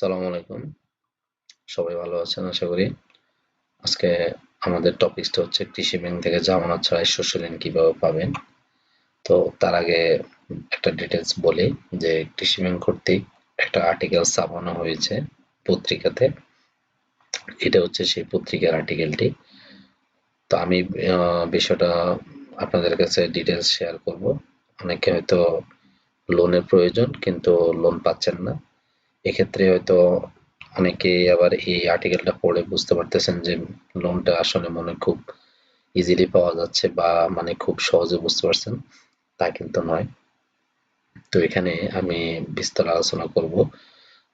আসসালামু আলাইকুম। সবাই ভালো আছেন আশা করি। আজকে আমাদের টপিকসটা হচ্ছে কৃষি ব্যাংক থেকে জামানত ছাড়াই শস্য ঋণ কিভাবে পাবেন। তো তার আগে একটা ডিটেলস বলি যে কৃষি ব্যাংক কর্তৃক একটা আর্টিকেল ছাপানো হয়েছে পত্রিকাতে। এটা হচ্ছে সেই পত্রিকার আর্টিকেলটি। তো আমি বিষয়টা আপনাদের কাছে ডিটেলস শেয়ার করব। অনেকে হয়তো লোনের প্রয়োজন কিন্তু লোন পাচ্ছেন না। এক্ষেত্রে হয়তো অনেকেই আবার এই আর্টিকেলটা পড়ে বুঝতে পারতেছেন যে লোনটা আসলে মনে খুব ইজিলি পাওয়া যাচ্ছে বা মানে খুব সহজে বুঝতে পারছেন, তা কিন্তু নয়। তো এখানে আমি বিস্তার আলোচনা করব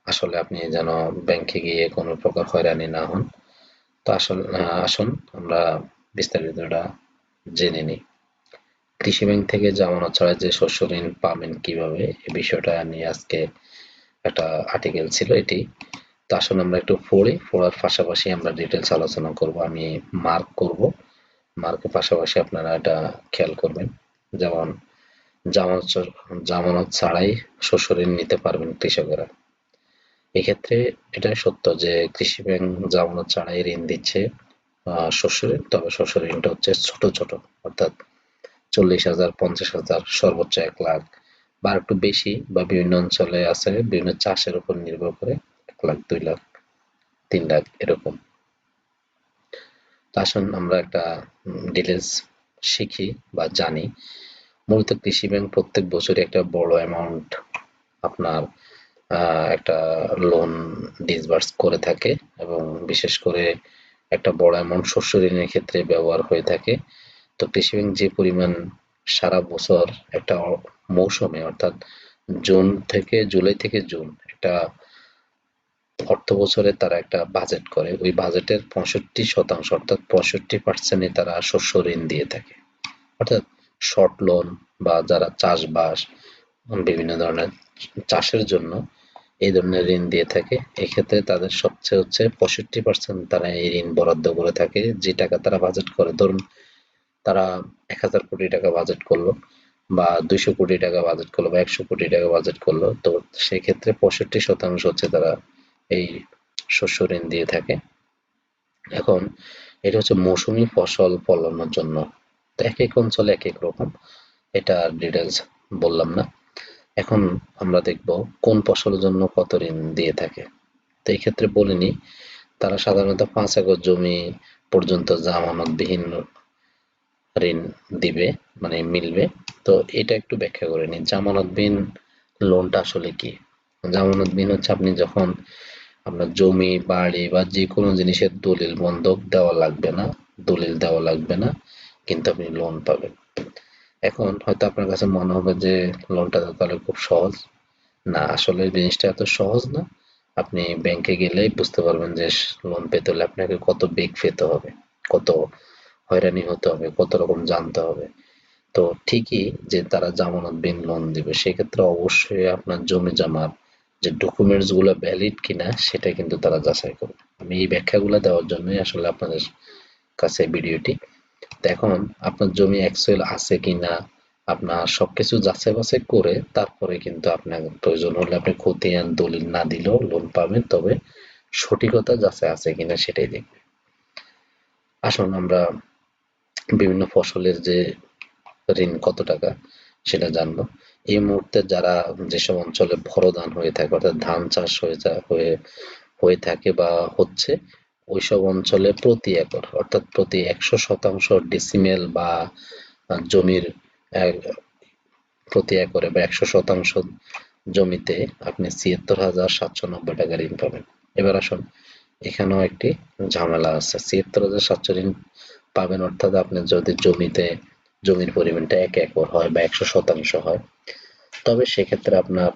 আসলে আপনি যেন ব্যাংকে গিয়ে কোনো প্রকার হয়রানি না হন। তো আসুন আমরা বিস্তারিতটা জেনে নিই। কৃষি ব্যাংক থেকে জামানত ছাড়া যে শস্য ঋণ পাবেন কিভাবে, এই বিষয়টা নিয়ে আজকে একটা আর্টিকেল ছিল এটি। তো আসলে আমরা একটু পড়ার পাশাপাশি আমরা ডিটেলস আলোচনা করব। আমি মার্ক করব, মার্কের পাশাপাশি আপনারা এটা খেয়াল করবেন। যেমন জামানত জামানত ছাড়াই শস্য ঋণ নিতে পারবেন কৃষকেরা। এক্ষেত্রে এটা সত্য যে কৃষি ব্যাংক জামানত ছাড়াই ঋণ দিচ্ছে শস্য ঋণ, তবে শস্য ঋণটা হচ্ছে ছোট ছোট, অর্থাৎ 40,000, 50,000, সর্বোচ্চ 1 লাখ বা একটু বেশি, বা বিভিন্ন অঞ্চলে আছে বিভিন্ন চাষের উপর নির্ভর করে 1 লাখ, 2 লাখ, 3 লাখ এরকম। আসুন আমরা একটা ডিটেলস শিখি বা জানি। মূলত কৃষি ব্যাংক প্রত্যেক বছরই একটা বড় অ্যামাউন্ট আপনার একটা লোন ডিসবার্স করে থাকে, এবং বিশেষ করে একটা বড় অ্যামাউন্ট শস্য ঋণের ক্ষেত্রে ব্যবহার হয়ে থাকে। তো কৃষি ব্যাংক যে পরিমাণ সারা বছর একটা মৌসুমে, অর্থাৎ জুলাই থেকে জুন একটা অর্থ বছরে তারা একটা বাজেট করে, ওই বাজেটের 65% অর্থাৎ 65% তারা শস্য ঋণ দিয়ে থাকে। অর্থাৎ শর্ট লোন বা যারা চাষবাস বিভিন্ন ধরনের চাষের জন্য এই ধরনের ঋণ দিয়ে থাকে। এক্ষেত্রে তাদের সবচেয়ে হচ্ছে 65% তারা এই ঋণ বরাদ্দ করে থাকে। যে টাকা তারা বাজেট করে, ধরুন তারা 1,000 কোটি টাকা বাজেট করলো বা 200 কোটি টাকা বাজেট করলো বা 100 কোটি টাকা বাজেট করলো, তো সেক্ষেত্রে 65% হচ্ছে তারা এই শস্য ঋণ দিয়ে থাকে। এখন এটা হচ্ছে মৌসুমী ফসল ফলানোর জন্য। তো এক এক অঞ্চলে এক এক রকম, এটা ডিটেলস বললাম না। এখন আমরা দেখব কোন ফসলের জন্য কত ঋণ দিয়ে থাকে। তো এই ক্ষেত্রে বলে নিই, তারা সাধারণত 5 একর জমি পর্যন্ত জামানতবিহীন ঋণ দিবে, মানে মিলবে। তো এটা একটু ব্যাখ্যা করে নিই, জামানতবিহীন লোনটা আসলে কি। জামানতবিহীন হচ্ছে আপনি যখন আপনার জমি বাড়ি বা যে কোনো জিনিসের দলিল বন্ধক দেওয়া লাগবে না, দলিল দেওয়া লাগবে না, কিন্তু আপনি লোন পাবেন। এখন হয়তো আপনার কাছে মনে হবে যে লোনটা তো তাহলে খুব সহজ। না, আসলে জিনিসটা এত সহজ না। আপনি ব্যাংকে গেলেই বুঝতে পারবেন যে লোন পেতে হলে আপনাকে কত বেগ পেতে হবে, কত হয়রানি হতে হবে, কত রকম জানতে হবে। তো ঠিকই যে তারা জামানতবিহীন লোন দিবে, সেক্ষেত্রে অবশ্যই আপনার জমি জমার যে ডকুমেন্টস গুলো ভ্যালিড কিনা সেটা কিন্তু তারা যাচাই করবে। আমি এই ব্যাখ্যাগুলো দেওয়ার জন্যই আসলে আপনাদের কাছে ভিডিওটি। তো এখন আপনার জমি অ্যাকচুয়াল আছে কিনা আপনার সবকিছু যাচাই বাছাই করে তারপরে কিন্তু আপনার প্রয়োজন হলে আপনি খতিয়ান দলিল না দিলেও লোন পাবেন, তবে সঠিকতা যাচাই আছে কিনা সেটাই দেখবে। আসুন আমরা বিভিন্ন ফসলের যে ঋণ কত টাকা সেটা জানবো। এই মুহূর্তে যারা যেসব অঞ্চলে ভরো ধান হয়ে থাকে, অর্থাৎ ধান চাষ হয়ে থাকে বা হচ্ছে, ওইসব অঞ্চলে প্রতি একর অর্থাৎ প্রতি 100% ডিসিমেল বা জমির প্রতি একরে বা 100% জমিতে আপনি 76,790 টাকা ঋণ পাবেন। এবার আসুন, এখানেও একটি ঝামেলা আছে। 76,700 ঋণ পাবেন অর্থাৎ আপনি যদি জমির পরিমাণটা 1 একর হয় বা 100% হয়, তবে সেক্ষেত্রে আপনার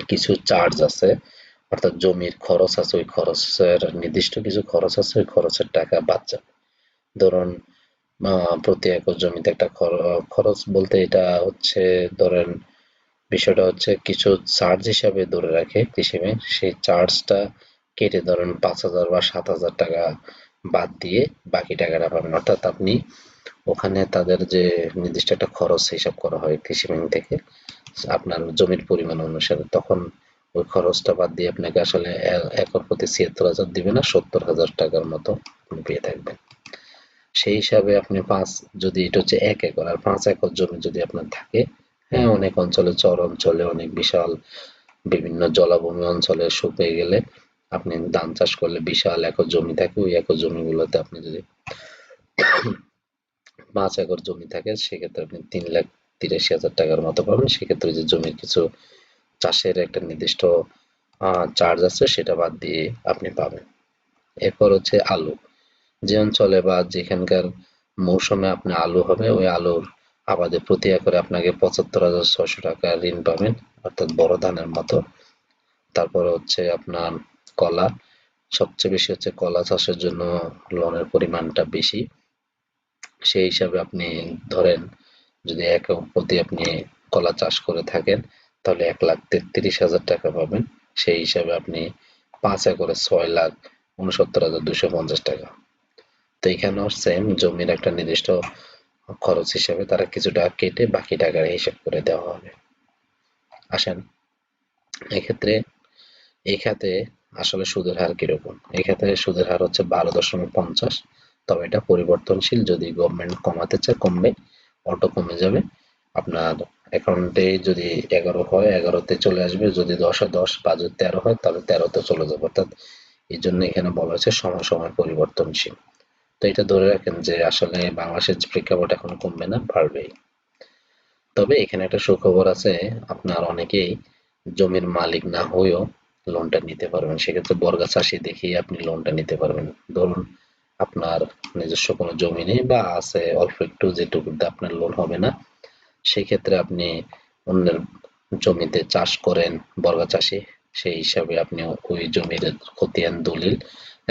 কিছু চার্জ আছে, অর্থাৎ জমির খরচ আছে, ওই খরচের নির্দিষ্ট কিছু খরচ আছে, ওই খরচের টাকা বাদ যাবে। ধরুন প্রতি একর জমিতে একটা খরচ বলতে এটা হচ্ছে, ধরেন বিষয়টা হচ্ছে কিছু চার্জ হিসাবে ধরে রাখে কৃষি ব্যাংক, সেই চার্জটা কেটে ধরেন 5,000 বা 7,000 টাকা বাদ দিয়ে বাকি টাকাটা পাবেন। অর্থাৎ আপনি ওখানে তাদের যে নির্দিষ্ট একটা খরচ হিসাব করা হয় কৃষি ব্যাংক থেকে আপনার জমির পরিমাণ অনুসারে, তখন ওই খরচটা বাদ দিয়ে আপনাকে আসলে একর প্রতি ৭৬,০০০ দিবে না, ৭০,০০০ টাকার মতো আপনি পেয়ে থাকবেন। সেই হিসাবে আপনি যদি এটা হচ্ছে ১ একর, আর ৫ একর জমি যদি আপনার থাকে, হ্যাঁ, অনেক অঞ্চলে, চর অঞ্চলে, অনেক বিশাল বিভিন্ন জলাভূমি অঞ্চলে শুকিয়ে গেলে আপনি ধান চাষ করলে বিশাল একর জমি থাকে, ওই একর জমিগুলোতে আপনি যদি ৫ একর জমি থাকে, সেক্ষেত্রে আপনি ৩,৮৩,০০০ টাকার মতো পাবেন। সেক্ষেত্রে যে জমির কিছু চাষের একটা নির্দিষ্ট চার্জ আছে, সেটা বাদ দিয়ে আপনি পাবেন। এরপর হচ্ছে আলু। যে অঞ্চলে বা যেখানকার মৌসুমে আপনি আলু হবে, ওই আলুর আবাদে প্রতি একরে আপনাকে ৭৫,৬০০ টাকা ঋণ পাবেন, অর্থাৎ বড় ধানের মতো। তারপর হচ্ছে আপনার কলা। সবচেয়ে বেশি হচ্ছে কলা চাষের জন্য লোনের পরিমাণটা বেশি। সেই হিসাবে আপনি ধরেন, যদি একর প্রতি আপনি কলা চাষ করে থাকেন, তাহলে ১,৩৩,০০০ টাকা পাবেন। সেই হিসাবে আপনি ৫ একরে ৬,৬৯,২৫০ টাকা। তো এখানেও সেম, জমির একটা নির্দিষ্ট খরচ হিসেবে তারা কিছু টাকা কেটে বাকি টাকার হিসাব করে দেওয়া হবে। আসেন, এক্ষেত্রে এই খাতে আসলে সুদের হার কিরকম? এই খাতে সুদের হার হচ্ছে 12.৫০। তবে এটা পরিবর্তনশীল, যদি গভর্নমেন্ট কমাতে চায় কমবে, অটো কমে যাবে। আপনার অ্যাকাউন্টে যদি ১১ হয় ১১তে চলে আসবে, যদি ১০ হয় ১০, বা যদি ১৩ হয় তাহলে ১৩তে চলে যাবে। অর্থাৎ এই জন্য এখানে বলা হয়েছে সময় সময় পরিবর্তনশীল। তো এটা ধরে রাখেন যে আসলে বাংলাদেশের প্রেক্ষাপট এখন কমবে না, বাড়বেই। তবে এখানে একটা সুখবর আছে, আপনার অনেকেই জমির মালিক না হয়েও লোনটা নিতে পারবেন। সেক্ষেত্রে বর্গা চাষি দেখিয়ে আপনি লোনটা নিতে পারবেন। ধরুন আপনার নিজস্ব কোনো জমি নেই, বা আছে অল্প একটু, যেটুকুতে আপনার লোন হবে না, সেক্ষেত্রে আপনি অন্যের জমিতে চাষ করেন বর্গা চাষি, সেই হিসাবে আপনি ওই জমির খতিয়ান দলিল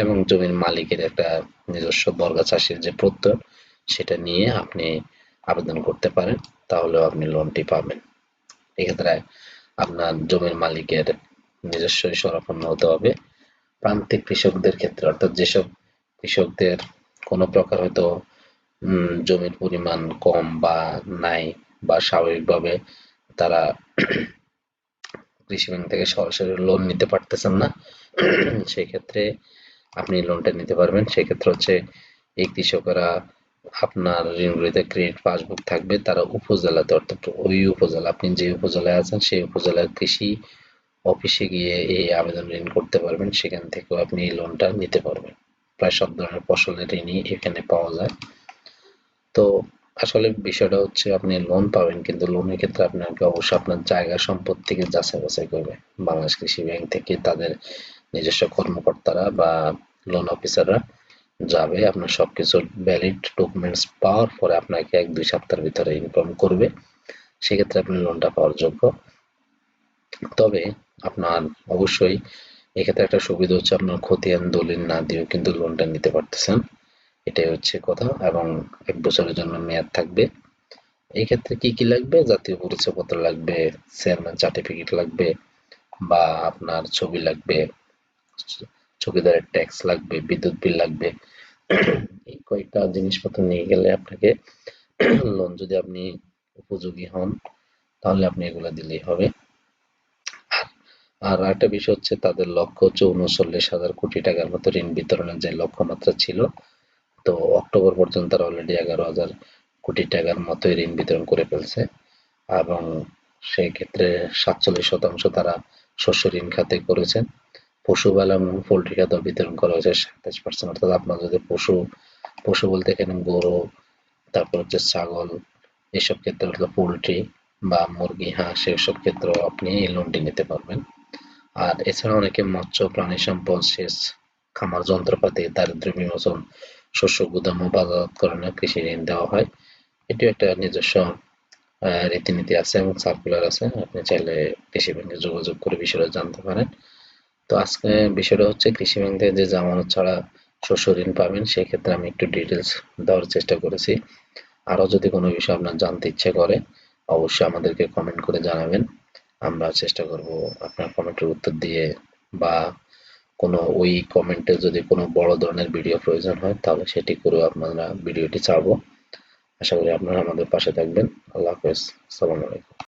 এবং জমির মালিকের একটা নিজস্ব বর্গা চাষির যে প্রত্যয়, সেটা নিয়ে আপনি আবেদন করতে পারেন, তাহলেও আপনি লোনটি পাবেন। এক্ষেত্রে আপনার জমির মালিকের নিজস্বই শরণাপন্ন হতে হবে। প্রান্তিক কৃষকদের ক্ষেত্রে, অর্থাৎ যেসব কৃষকদের কোনো প্রকার হয়তো জমির পরিমাণ কম বা নাই, বা স্বাভাবিকভাবে তারা কৃষি ব্যাংক থেকে সরাসরি লোন নিতে পারতেছেন না, সেক্ষেত্রে আপনি লোনটা নিতে পারবেন। সেক্ষেত্রে হচ্ছে এই কৃষকেরা, আপনার ঋণগ্রহীতার ক্রেডিট পাসবুক থাকবে, তারা উপজেলাতে, অর্থাৎ ওই উপজেলা, আপনি যে উপজেলায় আছেন সেই উপজেলার কৃষি অফিসে গিয়ে এই আবেদন ঋণ করতে পারবেন। সেখান থেকেও আপনি এই লোনটা নিতে পারবেন। প্রায় সব ধরনের ফসলের ঋণই এখানে পাওয়া যায়। তো আসলে বিষয়টা হচ্ছে, আপনি লোন পাবেন, কিন্তু লোনের ক্ষেত্রে আপনাকে অবশ্যই আপনার জায়গা সম্পত্তিকে যাচাই বাছাই করবে। বাংলাদেশ কৃষি ব্যাংক থেকে তাদের নিজস্ব কর্মকর্তারা বা লোন অফিসাররা যাবে, আপনার সবকিছু ভ্যালিড ডকুমেন্টস পাওয়ার পরে আপনাকে ১-২ সপ্তাহের ভিতরে ইনফর্ম করবে। সেক্ষেত্রে আপনি লোনটা পাওয়ার যোগ্য। তবে আপনার অবশ্যই এক্ষেত্রে একটা সুবিধা হচ্ছে, আপনার খতিয়ান দলিল না দিয়েও কিন্তু লোনটা নিতে পারতেছেন, এটাই হচ্ছে কথা। এবং ১ বছরের জন্য মেয়াদ থাকবে। এই ক্ষেত্রে কি কি লাগবে? জাতীয় পরিচয়পত্র লাগবে, চেয়ারম্যান সার্টিফিকেট লাগবে, বা আপনার ছবি লাগবে, চৌকিদারের ট্যাক্স লাগবে, বিদ্যুৎ বিল লাগবে। এই কয়েকটা জিনিসপত্র নিয়ে গেলে আপনাকে লোন, যদি আপনি উপযোগী হন, তাহলে আপনি এগুলা দিলেই হবে। আর একটা বিষয় হচ্ছে, তাদের লক্ষ্য হচ্ছে ৩৯,০০০ কোটি টাকার মতো ঋণ বিতরণের যে লক্ষ্যমাত্রা ছিল, তো অক্টোবর পর্যন্ত তারা অলরেডি ১১,০০০ কোটি টাকার মতো ঋণ বিতরণ করে ফেলছে। এবং সেই ক্ষেত্রে ৪৭% তারা শস্য ঋণ খাতে করেছেন। পশুপালন এবং পোল্ট্রি খাতে বিতরণ করা হয়েছে ২৭%। অর্থাৎ আপনার যদি পশু বলতে এখানে গরু, তারপর হচ্ছে ছাগল, এসব ক্ষেত্রে হলো পোল্ট্রি বা মুরগি, হাঁস, এসব ক্ষেত্রেও আপনি এই লোনটি নিতে পারবেন। আর এছাড়া অনেকে মৎস্য, প্রাণী সম্পদ, সেচ, খামার যন্ত্রপাতি, দারিদ্র্য বিমোচন, শস্য গুদাম ও বাজারজাতকরণে কৃষি ঋণ দেওয়া হয়। এটিও একটা নিজস্ব রীতিনীতি আছে এবং সার্কুলার আছে। আপনি চাইলে কৃষি ব্যাংকে যোগাযোগ করে বিষয়টা জানতে পারেন। তো আজকে বিষয়টা হচ্ছে, কৃষি ব্যাংক থেকে যে জামানত ছাড়া শস্য ঋণ পাবেন, সেক্ষেত্রে আমি একটু ডিটেলস দেওয়ার চেষ্টা করেছি। আরো যদি কোনো বিষয় আপনার জানতে ইচ্ছে করে, অবশ্যই আমাদেরকে কমেন্ট করে জানাবেন। আমরা চেষ্টা করব আপনার কমেন্টের উত্তর দিয়ে, বা কোনো ওই কমেন্টে যদি কোনো বড় ধরনের ভিডিও প্রয়োজন হয়, তাহলে সেটি করেও আপনারা ভিডিওটি ছাড়বো। আশা করি আপনারা আমাদের পাশে থাকবেন। আল্লাহ হাফেজ। আসসালামু আলাইকুম।